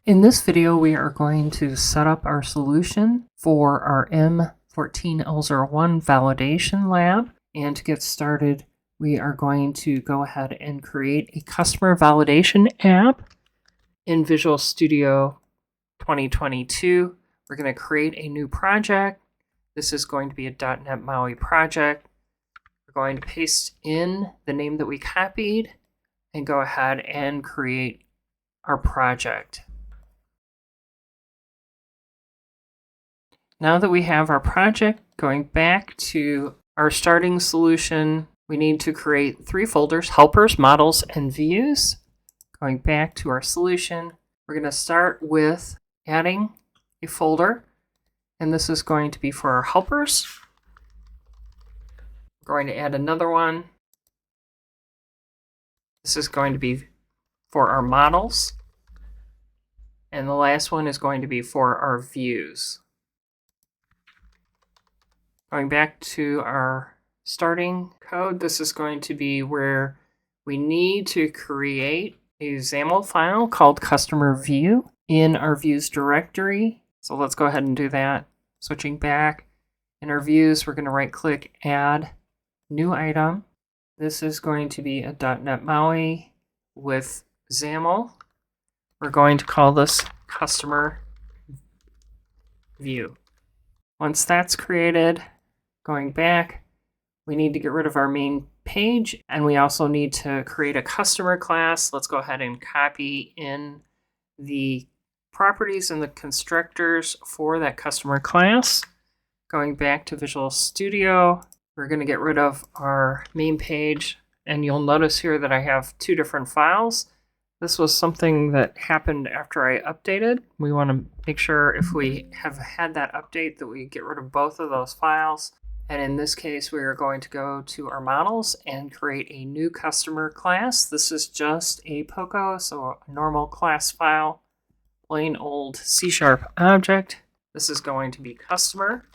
In this video, we are going to set up our solution for our M14L01 validation lab. And to get started, we are going to go ahead and create a customer validation app in Visual Studio 2022. We're going to create a new project. This is going to be a .NET MAUI project. We're going to paste in the name that we copied and go ahead and create our project. Now that we have our project, going back to our starting solution, we need to create 3 folders: helpers, models, and views. Going back to our solution, we're going to start with adding a folder, and this is going to be for our helpers. We're going to add another one. This is going to be for our models, and the last one is going to be for our views. Going back to our starting code, this is going to be where we need to create a XAML file called customer view in our views directory. So let's go ahead and do that. Switching back, in our views, we're going to right click, add new item. This is going to be a .NET MAUI with XAML. We're going to call this customer view. Once that's created, going back, we need to get rid of our main page, and we also need to create a customer class. Let's go ahead and copy in the properties and the constructors for that customer class. Going back to Visual Studio, we're going to get rid of our main page, and you'll notice here that I have 2 different files. This was something that happened after I updated. We want to make sure if we have had that update that we get rid of both of those files. And in this case, we are going to go to our models and create a new customer class. This is just a POCO, so a normal class file, plain old C# object. This is going to be customer.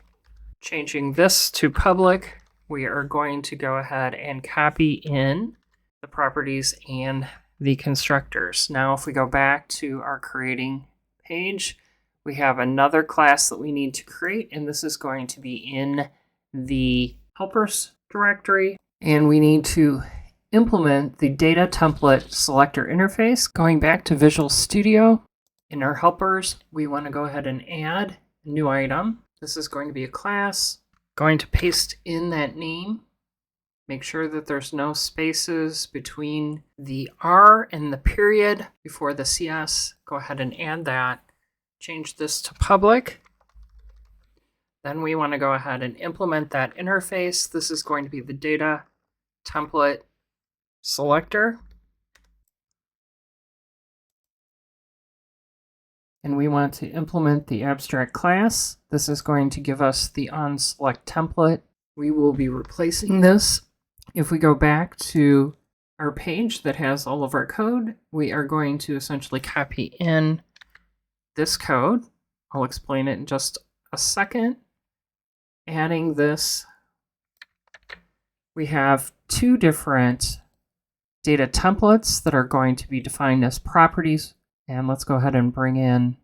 Changing this to public, we are going to go ahead and copy in the properties and the constructors. Now, if we go back to our creating page, we have another class that we need to create, and this is going to be in the helpers directory, and we need to implement the data template selector interface. Going back to Visual Studio, in our helpers, we want to go ahead and add a new item. This is going to be a class. Going to paste in that name. Make sure that there's no spaces between the R and the period before the CS. Go ahead and add that. Change this to public. Then we want to go ahead and implement that interface. This is going to be the data template selector. And we want to implement the abstract class. This is going to give us the onSelect template. We will be replacing this. If we go back to our page that has all of our code, we are going to essentially copy in this code. I'll explain it in just a second. Adding this, we have 2 different data templates that are going to be defined as properties. And let's go ahead and bring in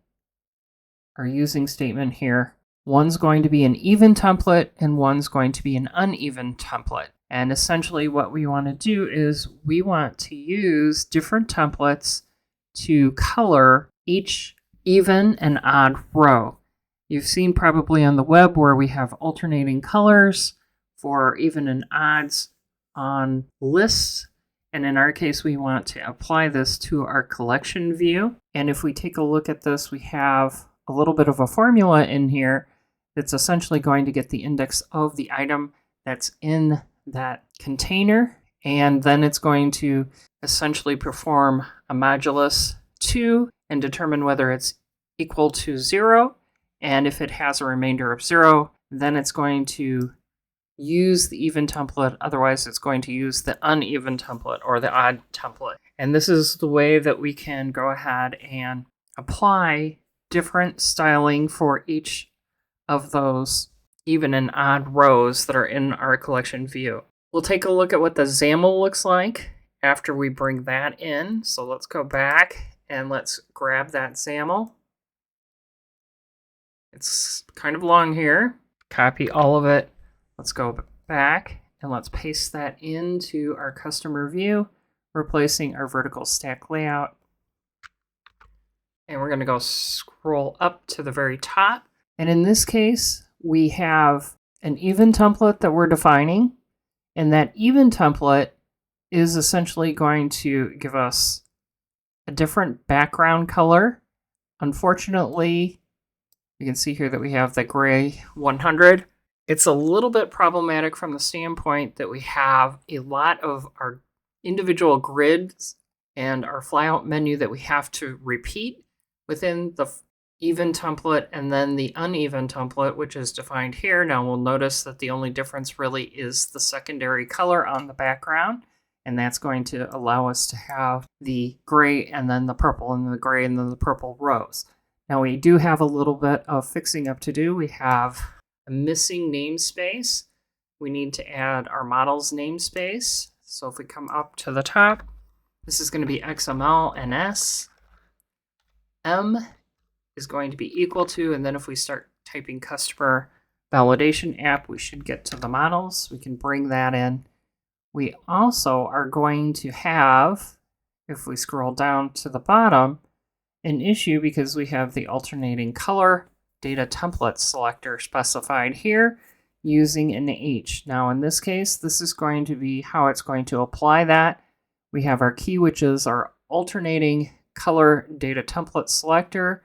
our using statement here. One's going to be an even template and one's going to be an uneven template. And essentially what we want to do is we want to use different templates to color each even and odd row. You've seen probably on the web where we have alternating colors for even and odds on lists. And in our case, we want to apply this to our collection view. And if we take a look at this, we have a little bit of a formula in here that's essentially going to get the index of the item that's in that container. And then it's going to essentially perform a modulus 2 and determine whether it's equal to 0. And if it has a remainder of 0, then it's going to use the even template. Otherwise, it's going to use the uneven template or the odd template. And this is the way that we can go ahead and apply different styling for each of those even and odd rows that are in our collection view. We'll take a look at what the XAML looks like after we bring that in. So let's go back and let's grab that XAML. It's kind of long here. Copy all of it. Let's go back and let's paste that into our customer view, replacing our vertical stack layout. And we're going to go scroll up to the very top. And in this case, we have an even template that we're defining. And that even template is essentially going to give us a different background color. Unfortunately, you can see here that we have the gray 100. It's a little bit problematic from the standpoint that we have a lot of our individual grids and our flyout menu that we have to repeat within the even template and then the uneven template, which is defined here. Now we'll notice that the only difference really is the secondary color on the background, and that's going to allow us to have the gray and then the purple and the gray and then the purple rows. Now we do have a little bit of fixing up to do. We have a missing namespace. We need to add our model's namespace. So if we come up to the top, this is going to be XML and S. M is going to be equal to, and then if we start typing customer validation app, we should get to the models. We can bring that in. We also are going to have, if we scroll down to the bottom, an issue because we have the alternating color data template selector specified here using an H. Now in this case, this is going to be how it's going to apply that. We have our key, which is our alternating color data template selector,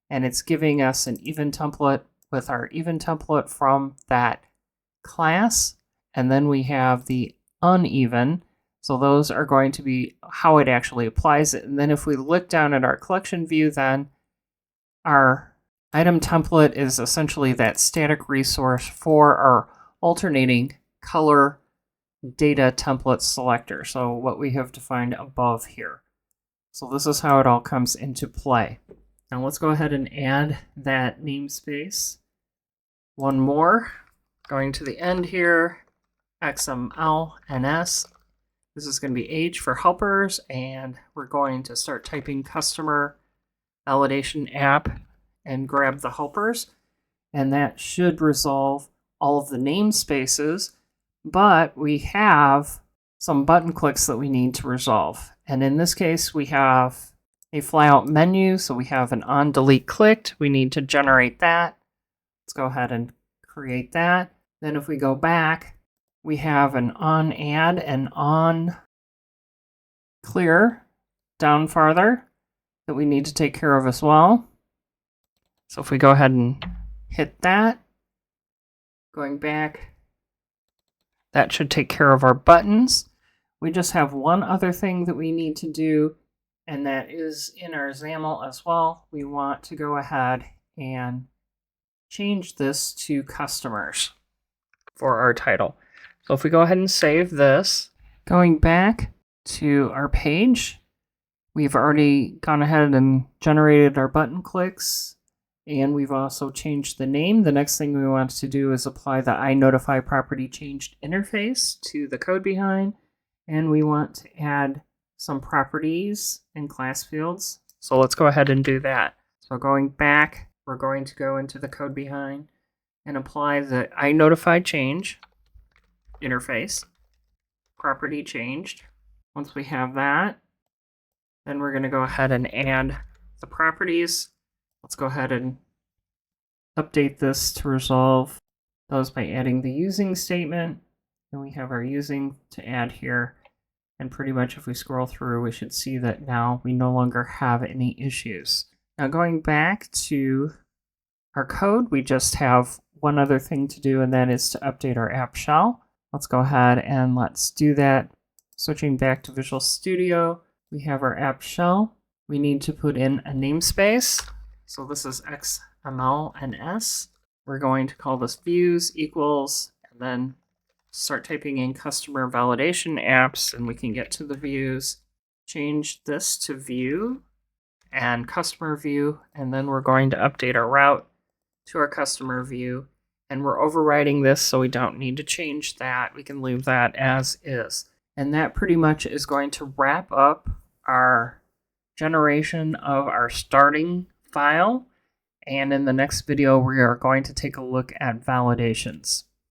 and it's giving us an even template with our even template from that class. And then we have the uneven. So those are going to be how it actually applies it. And then if we look down at our collection view, then our item template is essentially that static resource for our alternating color data template selector. So what we have defined above here. So this is how it all comes into play. Now let's go ahead and add that namespace. One more, going to the end here, XML and S. This is going to be H for helpers, and we're going to start typing customer validation app and grab the helpers. And that should resolve all of the namespaces, but we have some button clicks that we need to resolve. And in this case, we have a flyout menu, so we have an on delete clicked. We need to generate that. Let's go ahead and create that. Then if we go back, we have an on add and on clear down farther that we need to take care of as well. So if we go ahead and hit that, going back, that should take care of our buttons. We just have one other thing that we need to do, and that is in our XAML as well. We want to go ahead and change this to customers for our title. So if we go ahead and save this, going back to our page, we've already gone ahead and generated our button clicks, and we've also changed the name. The next thing we want to do is apply the iNotify property changed interface to the code behind, and we want to add some properties and class fields. So let's go ahead and do that. So going back, we're going to go into the code behind and apply the iNotify change interface, property changed. Once we have that, then we're going to go ahead and add the properties. Let's go ahead and update this to resolve those by adding the using statement. And we have our using to add here. And pretty much if we scroll through, we should see that now we no longer have any issues. Now going back to our code, we just have one other thing to do, and that is to update our app shell. Let's go ahead and let's do that. Switching back to Visual Studio, we have our app shell. We need to put in a namespace. So this is XML and S. We're going to call this views equals, and then start typing in customer validation apps, and we can get to the views. Change this to view and customer view, and then we're going to update our route to our customer view. And we're overriding this, so we don't need to change that. We can leave that as is. And that pretty much is going to wrap up our generation of our starting file. And in the next video, we are going to take a look at validations.